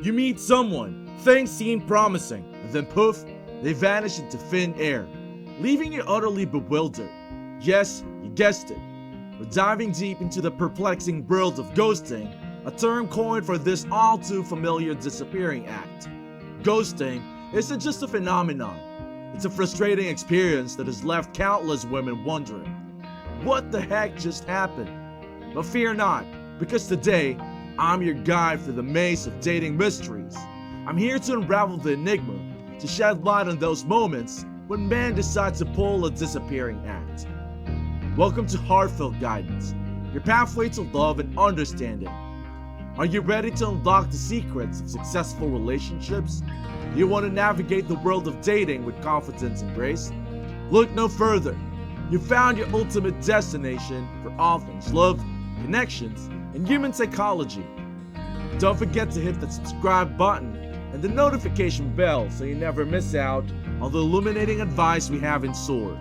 You meet someone, things seem promising, and then poof, they vanish into thin air, leaving you utterly bewildered. Yes, you guessed it. We're diving deep into the perplexing world of ghosting, a term coined for this all too familiar disappearing act. Ghosting isn't just a phenomenon, it's a frustrating experience that has left countless women wondering, what the heck just happened? But fear not, because today, I'm your guide through the maze of dating mysteries. I'm here to unravel the enigma, to shed light on those moments when men decide to pull a disappearing act. Welcome to Heartfelt Guidance, your pathway to love and understanding. Are you ready to unlock the secrets of successful relationships? Do you want to navigate the world of dating with confidence and grace? Look no further. You found your ultimate destination for all things love, connections, and human psychology. Don't forget to hit the subscribe button and the notification bell so you never miss out on the illuminating advice we have in store.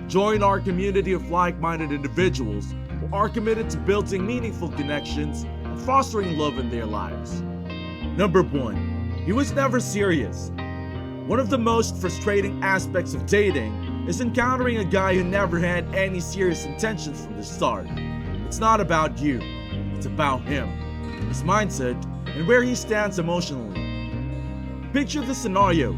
Join our community of like-minded individuals who are committed to building meaningful connections and fostering love in their lives. Number 1. He was never serious. One of the most frustrating aspects of dating is encountering a guy who never had any serious intentions from the start. It's not about you, it's about him, his mindset, and where he stands emotionally. Picture this scenario.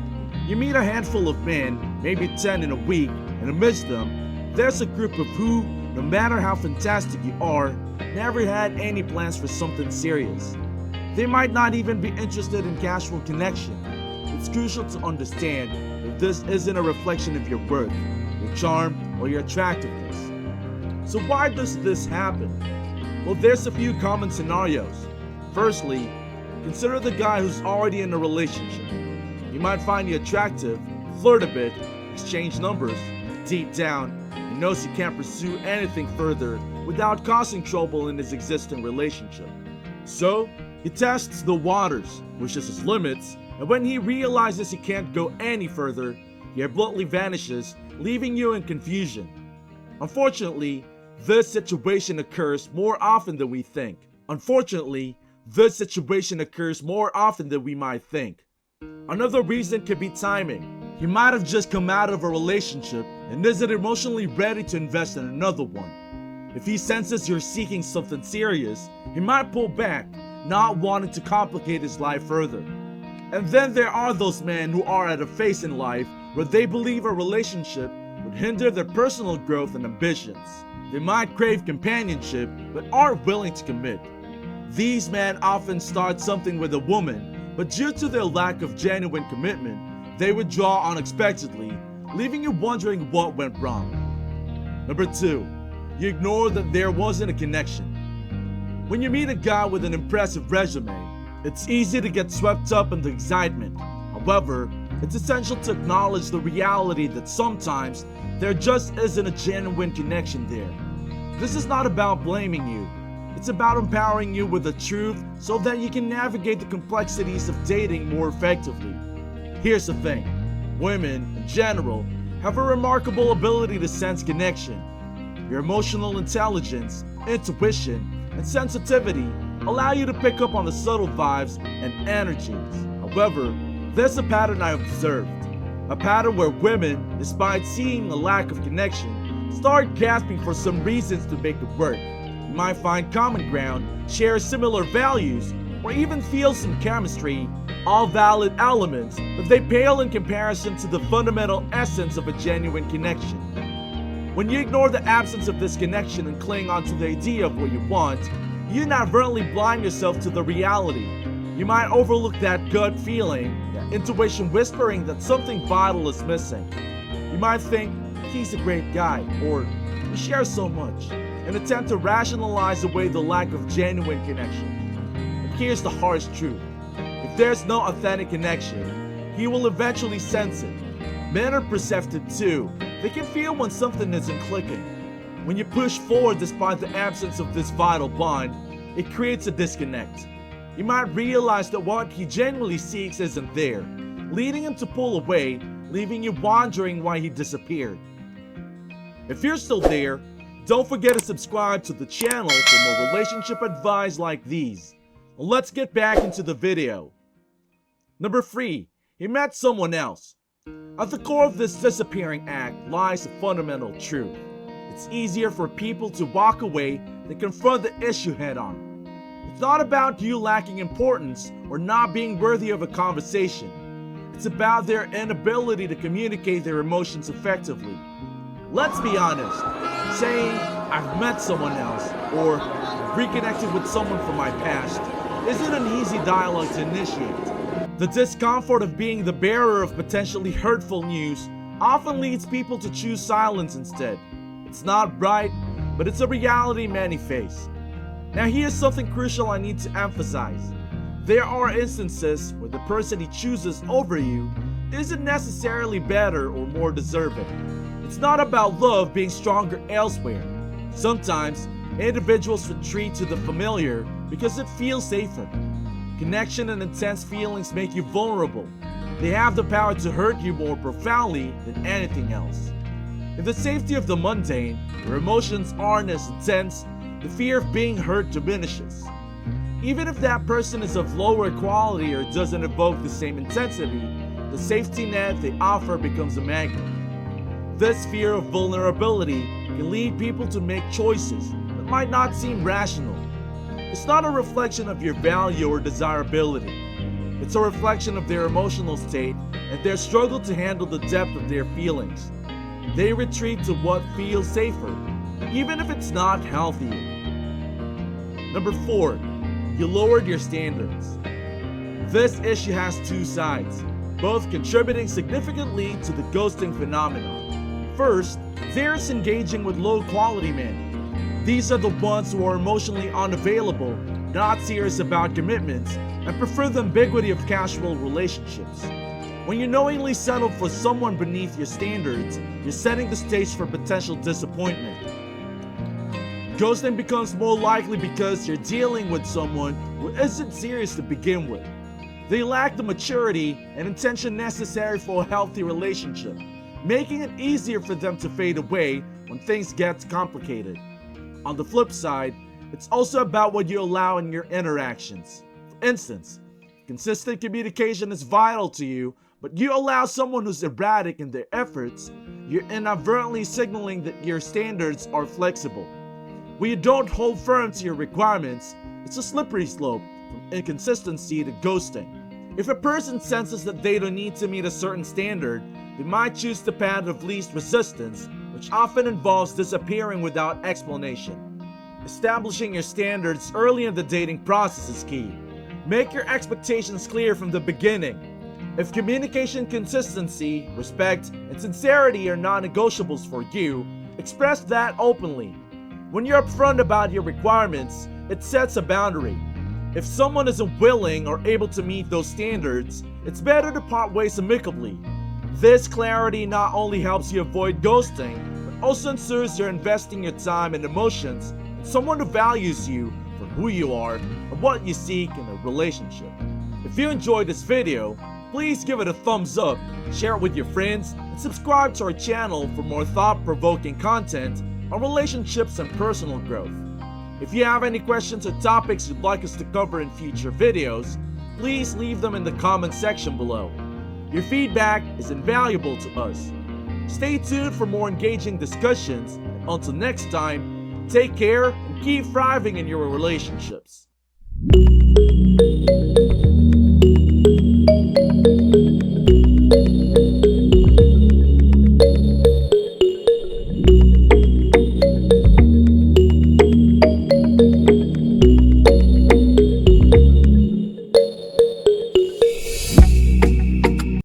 You meet a handful of men, maybe 10 in a week, and amidst them, there's a group of who, no matter how fantastic you are, never had any plans for something serious. They might not even be interested in casual connection. It's crucial to understand that this isn't a reflection of your worth, your charm, or your attractiveness. So why does this happen? Well, there's a few common scenarios. Firstly, consider the guy who's already in a relationship. He might find you attractive, flirt a bit, exchange numbers, but deep down, he knows he can't pursue anything further without causing trouble in his existing relationship. So, he tests the waters, pushes his limits, and when he realizes he can't go any further, he abruptly vanishes, leaving you in confusion. Unfortunately, this situation occurs more often than we think. We might think. Another reason could be timing. He might have just come out of a relationship and isn't emotionally ready to invest in another one. If he senses you're seeking something serious, he might pull back, not wanting to complicate his life further. And then there are those men who are at a phase in life where they believe a relationship would hinder their personal growth and ambitions. They might crave companionship but aren't willing to commit. These men often start something with a woman, but due to their lack of genuine commitment, they withdraw unexpectedly, leaving you wondering what went wrong. Number 2. You ignore that there wasn't a connection. When you meet a guy with an impressive resume, it's easy to get swept up in the excitement. However, it's essential to acknowledge the reality that sometimes there just isn't a genuine connection there. This is not about blaming you. It's about empowering you with the truth so that you can navigate the complexities of dating more effectively. Here's the thing. Women, in general, have a remarkable ability to sense connection. Your emotional intelligence, intuition, and sensitivity allow you to pick up on the subtle vibes and energies. However, there's a pattern I observed. A pattern where women, despite seeing a lack of connection, start gasping for some reasons to make it work. You might find common ground, share similar values, or even feel some chemistry, all valid elements, but they pale in comparison to the fundamental essence of a genuine connection. When you ignore the absence of this connection and cling onto the idea of what you want, you inadvertently blind yourself to the reality. You might overlook that gut feeling, that intuition whispering that something vital is missing. You might think, he's a great guy, or we share so much, and attempt to rationalize away the lack of genuine connection. And here's the harsh truth. If there's no authentic connection, he will eventually sense it. Men are perceptive too. They can feel when something isn't clicking. When you push forward despite the absence of this vital bond, it creates a disconnect. You might realize that what he genuinely seeks isn't there, leading him to pull away, leaving you wondering why he disappeared. If you're still there, don't forget to subscribe to the channel for more relationship advice like these. Let's get back into the video. Number 3. He met someone else. At the core of this disappearing act lies a fundamental truth. It's easier for people to walk away than confront the issue head on. It's not about you lacking importance or not being worthy of a conversation. It's about their inability to communicate their emotions effectively. Let's be honest, saying, "I've met someone else," or "I've reconnected with someone from my past," isn't an easy dialogue to initiate. The discomfort of being the bearer of potentially hurtful news often leads people to choose silence instead. It's not right, but it's a reality many face. Now here's something crucial I need to emphasize. There are instances where the person he chooses over you isn't necessarily better or more deserving. It's not about love being stronger elsewhere. Sometimes, individuals retreat to the familiar because it feels safer. Connection and intense feelings make you vulnerable. They have the power to hurt you more profoundly than anything else. In the safety of the mundane, where emotions aren't as intense, the fear of being hurt diminishes. Even if that person is of lower quality or doesn't evoke the same intensity, the safety net they offer becomes a magnet. This fear of vulnerability can lead people to make choices that might not seem rational. It's not a reflection of your value or desirability. It's a reflection of their emotional state and their struggle to handle the depth of their feelings. They retreat to what feels safer, even if it's not healthier. Number 4. You lowered your standards. This issue has two sides, both contributing significantly to the ghosting phenomenon. First, there's engaging with low-quality men. These are the ones who are emotionally unavailable, not serious about commitments, and prefer the ambiguity of casual relationships. When you knowingly settle for someone beneath your standards, you're setting the stage for potential disappointment. Ghosting becomes more likely because you're dealing with someone who isn't serious to begin with. They lack the maturity and intention necessary for a healthy relationship, making it easier for them to fade away when things get complicated. On the flip side, it's also about what you allow in your interactions. For instance, consistent communication is vital to you, but you allow someone who's erratic in their efforts, you're inadvertently signaling that your standards are flexible. When you don't hold firm to your requirements, it's a slippery slope from inconsistency to ghosting. If a person senses that they don't need to meet a certain standard, they might choose the path of least resistance, which often involves disappearing without explanation. Establishing your standards early in the dating process is key. Make your expectations clear from the beginning. If communication consistency, respect, and sincerity are non-negotiables for you, express that openly. When you're upfront about your requirements, it sets a boundary. If someone isn't willing or able to meet those standards, it's better to part ways amicably. This clarity not only helps you avoid ghosting, but also ensures you're investing your time and emotions in someone who values you for who you are and what you seek in a relationship. If you enjoyed this video, please give it a thumbs up, share it with your friends, and subscribe to our channel for more thought-provoking content on relationships and personal growth. If you have any questions or topics you'd like us to cover in future videos, please leave them in the comment section below. Your feedback is invaluable to us. Stay tuned for more engaging discussions, and until next time, take care and keep thriving in your relationships.